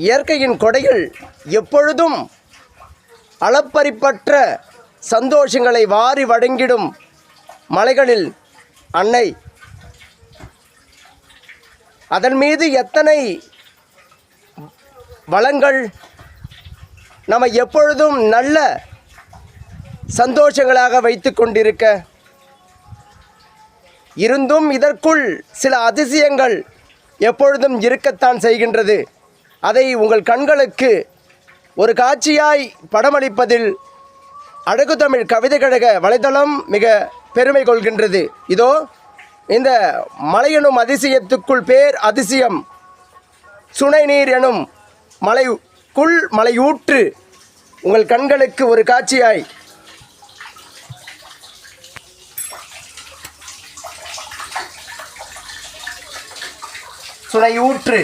இயற்கையின் கொடைகள் எப்பொழுதும் அளப்பரிப்பற்ற சந்தோஷங்களை வாரி வழங்கிடும் மலைகளில் அன்னை. அதன் மீது எத்தனை வளங்கள் நம்ம எப்பொழுதும் நல்ல சந்தோஷங்களாக வைத்து கொண்டிருக்க இருந்தும் இதற்குள் சில அதிசயங்கள் எப்பொழுதும் இருக்கத்தான் செய்கின்றது. அதை உங்கள் கண்களுக்கு ஒரு காட்சியாய் படமளிப்பதில் அழகு தமிழ் கவிதை கழக வலைதளம் மிக பெருமை கொள்கின்றது. இதோ இந்த மலை எனும் அதிசயத்துக்குள் பேர் அதிசயம் சுனை நீர் எனும் மலைக்குள் மலையூற்று உங்கள் கண்களுக்கு ஒரு காட்சியாய் சுனையூற்று